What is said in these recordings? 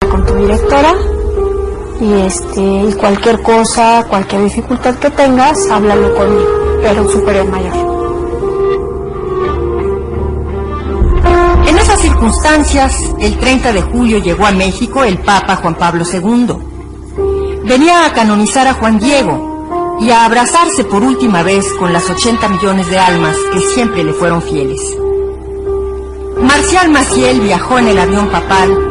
con tu directora y cualquier cosa, cualquier dificultad que tengas, háblalo conmigo, pero un superior mayor. En esas circunstancias, el 30 de julio llegó a México el Papa Juan Pablo II. Venía a canonizar a Juan Diego y a abrazarse por última vez con las 80 millones de almas que siempre le fueron fieles. Marcial Maciel viajó en el avión papal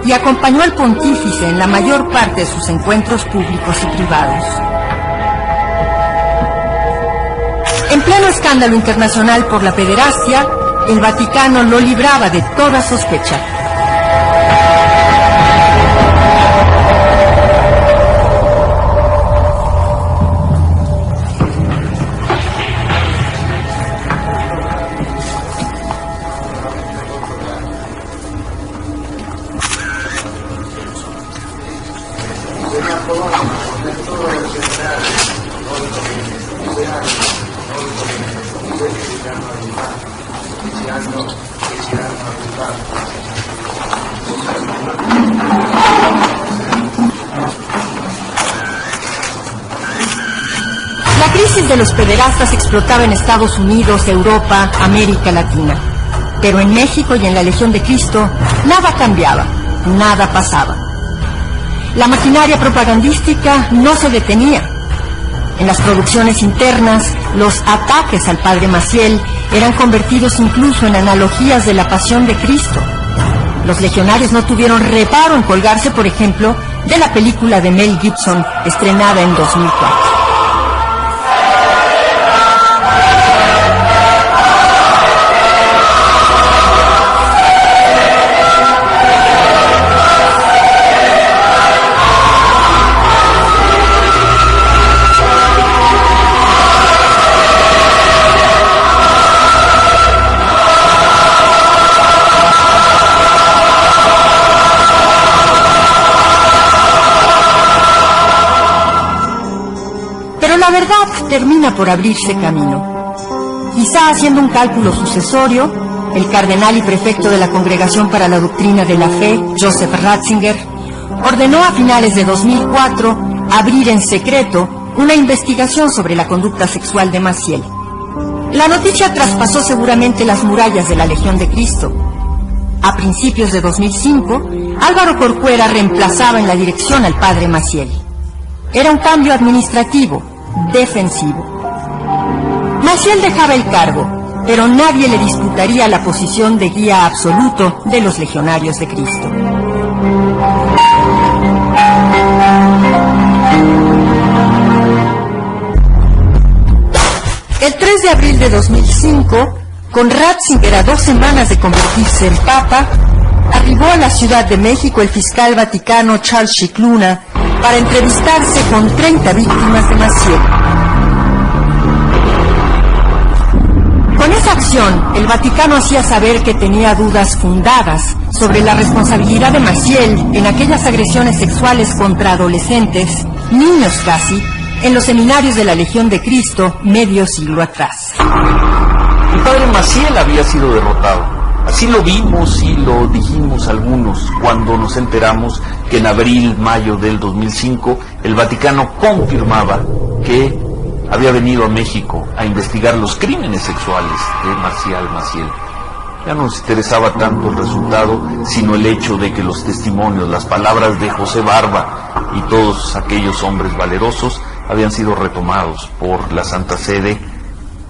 y acompañó al pontífice en la mayor parte de sus encuentros públicos y privados. En pleno escándalo internacional por la pederastia, el Vaticano lo libraba de toda sospecha. La crisis de los pederastas explotaba en Estados Unidos, Europa, América Latina. Pero en México y en la Legión de Cristo, nada cambiaba, nada pasaba. La maquinaria propagandística no se detenía. En las producciones internas, los ataques al padre Maciel eran convertidos incluso en analogías de la pasión de Cristo. Los legionarios no tuvieron reparo en colgarse, por ejemplo, de la película de Mel Gibson, estrenada en 2004. La verdad termina por abrirse camino. Quizá haciendo un cálculo sucesorio, el cardenal y prefecto de la Congregación para la Doctrina de la Fe, Joseph Ratzinger, ordenó a finales de 2004 abrir en secreto una investigación sobre la conducta sexual de Maciel. La noticia traspasó seguramente las murallas de la Legión de Cristo. A principios de 2005, Álvaro Corcuera reemplazaba en la dirección al padre Maciel. Era un cambio administrativo, defensivo. Maciel dejaba el cargo, pero nadie le disputaría la posición de guía absoluto de los legionarios de Cristo. El 3 de abril de 2005, con Ratzinger a 2 semanas de convertirse en papa, arribó a la Ciudad de México el fiscal vaticano Charles Scicluna para entrevistarse con 30 víctimas de Maciel. Con esa acción, el Vaticano hacía saber que tenía dudas fundadas sobre la responsabilidad de Maciel en aquellas agresiones sexuales contra adolescentes, niños casi, en los seminarios de la Legión de Cristo medio siglo atrás. El padre Maciel había sido derrotado. Así lo vimos y lo dijimos algunos cuando nos enteramos que en abril, mayo del 2005 el Vaticano confirmaba que había venido a México a investigar los crímenes sexuales de Marcial Maciel. Ya no nos interesaba tanto el resultado, sino el hecho de que los testimonios, las palabras de José Barba y todos aquellos hombres valerosos habían sido retomados por la Santa Sede,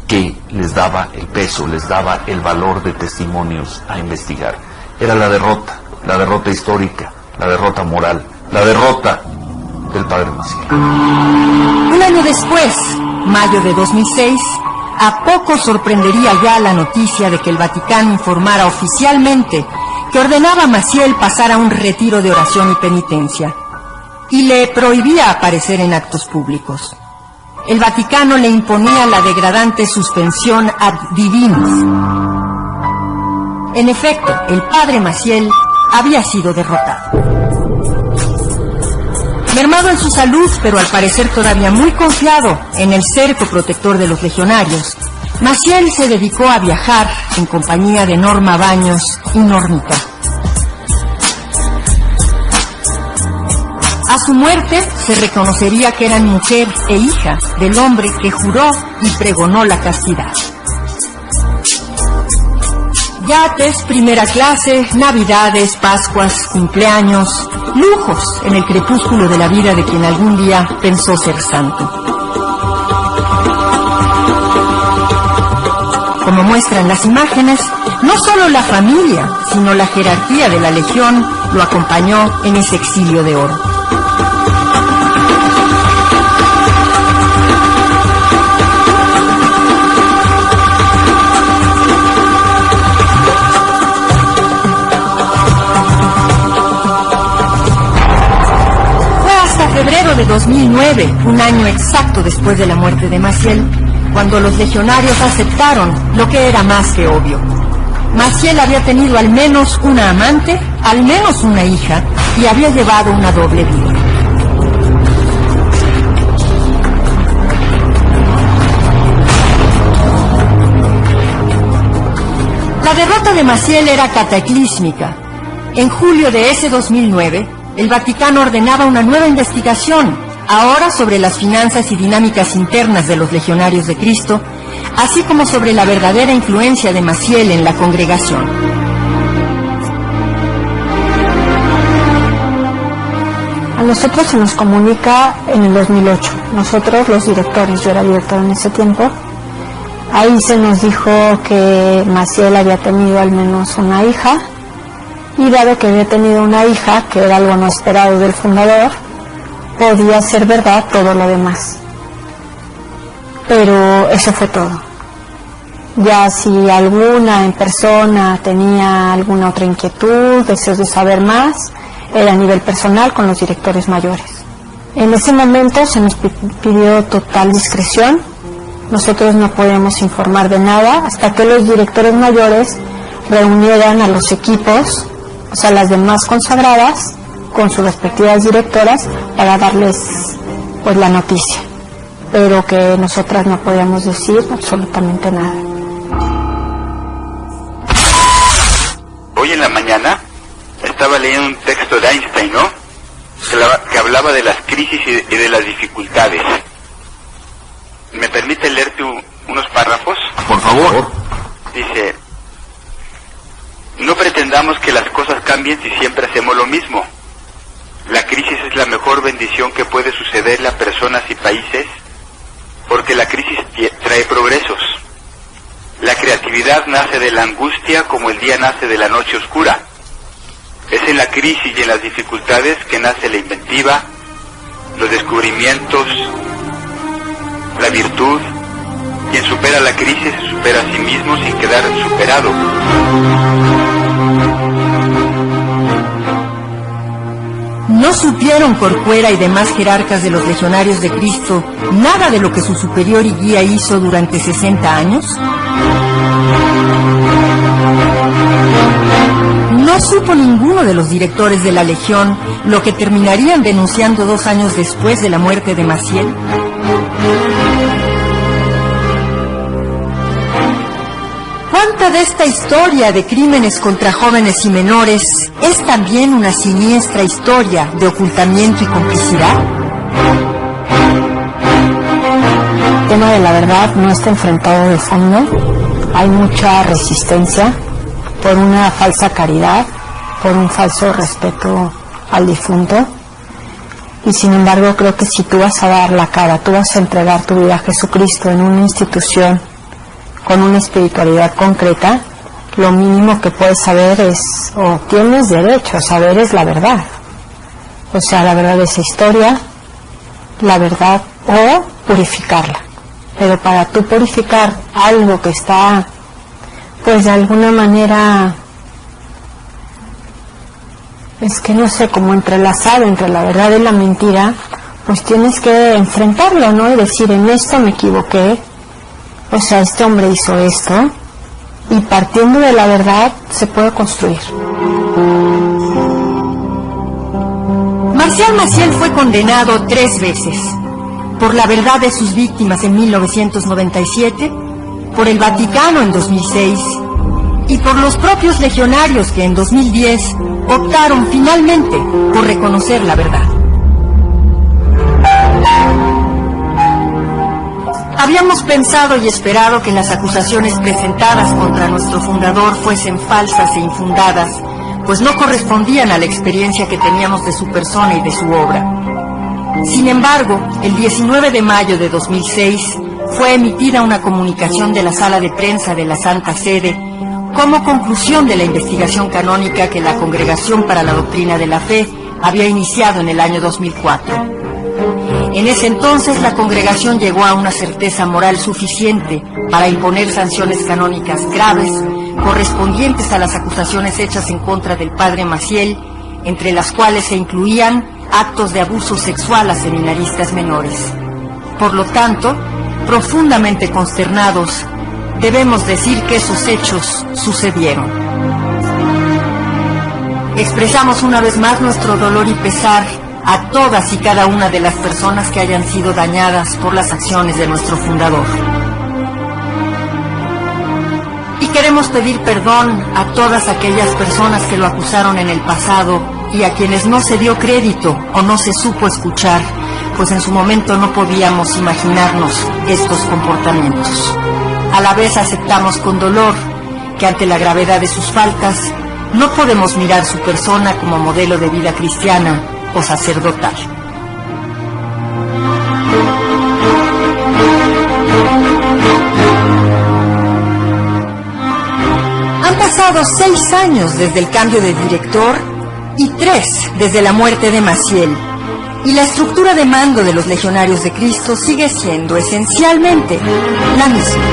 que les daba el peso, les daba el valor de testimonios a investigar. Era la derrota histórica, la derrota moral, la derrota del padre Maciel. Un año después, mayo de 2006, a poco sorprendería ya la noticia de que el Vaticano informara oficialmente que ordenaba a Maciel pasar a un retiro de oración y penitencia y le prohibía aparecer en actos públicos. El Vaticano le imponía la degradante suspensión ad divinis. En efecto, el padre Maciel había sido derrotado. Mermado en su salud, pero al parecer todavía muy confiado en el cerco protector de los legionarios, Maciel se dedicó a viajar en compañía de Norma Baños y Normita. A su muerte se reconocería que eran mujer e hija del hombre que juró y pregonó la castidad. Yates, primera clase, navidades, pascuas, cumpleaños, lujos en el crepúsculo de la vida de quien algún día pensó ser santo. Como muestran las imágenes, no solo la familia, sino la jerarquía de la Legión lo acompañó en ese exilio de oro. Febrero de 2009, un año exacto después de la muerte de Maciel, cuando los legionarios aceptaron lo que era más que obvio. Maciel había tenido al menos una amante, al menos una hija, y había llevado una doble vida. La derrota de Maciel era cataclísmica. En julio de ese 2009, el Vaticano ordenaba una nueva investigación, ahora sobre las finanzas y dinámicas internas de los legionarios de Cristo, así como sobre la verdadera influencia de Maciel en la congregación. A nosotros se nos comunica en el 2008. Nosotros, los directores, yo era director en ese tiempo, ahí se nos dijo que Maciel había tenido al menos una hija, y dado que había tenido una hija, que era algo no esperado del fundador, podía ser verdad todo lo demás. Pero eso fue todo. Ya si alguna en persona tenía alguna otra inquietud, deseos de saber más, era a nivel personal con los directores mayores. En ese momento se nos pidió total discreción. Nosotros no podíamos informar de nada hasta que los directores mayores reunieran a los equipos, o sea, las demás consagradas, con sus respectivas directoras, para darles pues la noticia, pero que nosotras no podíamos decir absolutamente nada. Hoy en la mañana estaba leyendo un texto de Einstein, ¿no? Que hablaba de las crisis y de las dificultades. ¿Me permite leerte unos párrafos? Por favor. Dice: no pretendamos que las cosas cambien si siempre hacemos lo mismo. La crisis es la mejor bendición que puede sucederle a personas y países, porque la crisis trae progresos. La creatividad nace de la angustia como el día nace de la noche oscura. Es en la crisis y en las dificultades que nace la inventiva, los descubrimientos, la virtud. Quien supera la crisis se supera a sí mismo sin quedar superado. ¿No supieron Corcuera y demás jerarcas de los legionarios de Cristo nada de lo que su superior y guía hizo durante 60 años? No supo ninguno de los directores de la Legión lo que terminarían denunciando 2 años después de la muerte de Maciel. ¿Cuánta de esta historia de crímenes contra jóvenes y menores es también una siniestra historia de ocultamiento y complicidad? El tema de la verdad no está enfrentado de fondo. Hay mucha resistencia por una falsa caridad, por un falso respeto al difunto. Y sin embargo creo que si tú vas a dar la cara, tú vas a entregar tu vida a Jesucristo en una institución con una espiritualidad concreta, lo mínimo que puedes saber es, o tienes derecho a saber, es la verdad. O sea, la verdad de esa historia, la verdad, o purificarla. Pero para tú purificar algo que está, pues de alguna manera, es que no sé, como entrelazado entre la verdad y la mentira, pues tienes que enfrentarlo, ¿no? Y decir, en esto me equivoqué. O sea, este hombre hizo esto, y partiendo de la verdad se puede construir. Marcial Maciel fue condenado 3 veces. Por la verdad de sus víctimas en 1997, por el Vaticano en 2006, y por los propios legionarios que en 2010 optaron finalmente por reconocer la verdad. Habíamos pensado y esperado que las acusaciones presentadas contra nuestro fundador fuesen falsas e infundadas, pues no correspondían a la experiencia que teníamos de su persona y de su obra. Sin embargo, el 19 de mayo de 2006 fue emitida una comunicación de la Sala de Prensa de la Santa Sede como conclusión de la investigación canónica que la Congregación para la Doctrina de la Fe había iniciado en el año 2004. En ese entonces la congregación llegó a una certeza moral suficiente para imponer sanciones canónicas graves correspondientes a las acusaciones hechas en contra del padre Maciel, entre las cuales se incluían actos de abuso sexual a seminaristas menores. Por lo tanto, profundamente consternados, debemos decir que esos hechos sucedieron. Expresamos una vez más nuestro dolor y pesar a todas y cada una de las personas que hayan sido dañadas por las acciones de nuestro fundador. Y queremos pedir perdón a todas aquellas personas que lo acusaron en el pasado y a quienes no se dio crédito o no se supo escuchar, pues en su momento no podíamos imaginarnos estos comportamientos. A la vez aceptamos con dolor que ante la gravedad de sus faltas no podemos mirar su persona como modelo de vida cristiana o sacerdotal. Han pasado 6 años desde el cambio de director y 3 desde la muerte de Maciel, y la estructura de mando de los Legionarios de Cristo sigue siendo esencialmente la misma.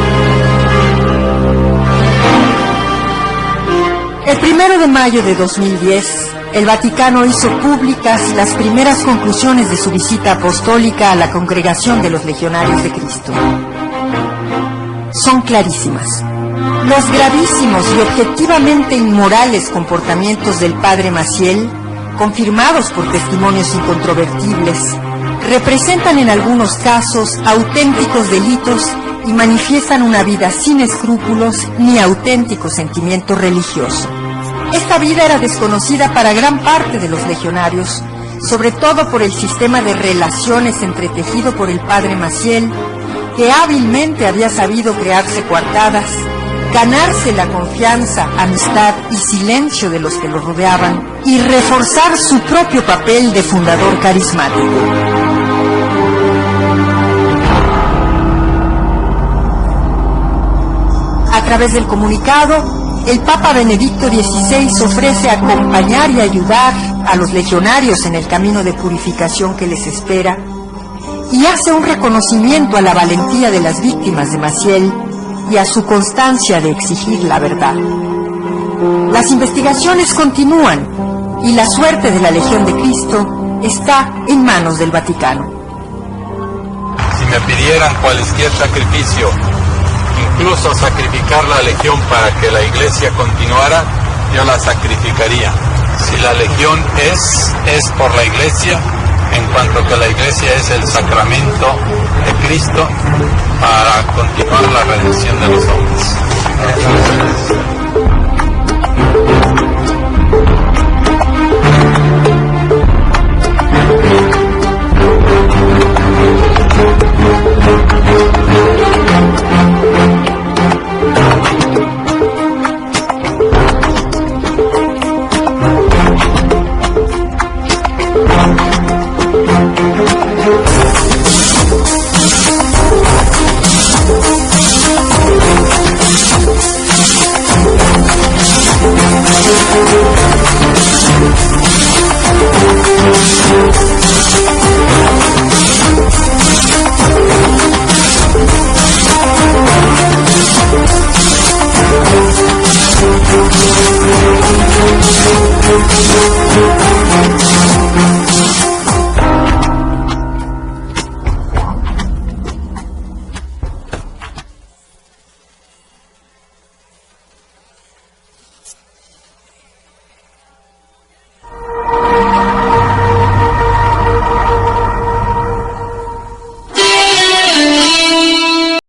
El 1 de mayo de 2010, el Vaticano hizo públicas las primeras conclusiones de su visita apostólica a la Congregación de los Legionarios de Cristo. Son clarísimas. Los gravísimos y objetivamente inmorales comportamientos del padre Maciel, confirmados por testimonios incontrovertibles, representan en algunos casos auténticos delitos y manifiestan una vida sin escrúpulos ni auténtico sentimiento religioso. Esta vida era desconocida para gran parte de los legionarios, sobre todo por el sistema de relaciones entretejido por el padre Maciel, que hábilmente había sabido crearse coartadas, ganarse la confianza, amistad y silencio de los que lo rodeaban y reforzar su propio papel de fundador carismático. A través del comunicado, el Papa Benedicto XVI ofrece acompañar y ayudar a los legionarios en el camino de purificación que les espera y hace un reconocimiento a la valentía de las víctimas de Maciel y a su constancia de exigir la verdad. Las investigaciones continúan y la suerte de la Legión de Cristo está en manos del Vaticano. Si me pidieran cualquier sacrificio, incluso sacrificar la Legión para que la Iglesia continuara, yo la sacrificaría. Si la Legión es por la Iglesia, en cuanto que la Iglesia es el sacramento de Cristo para continuar la redención de los hombres.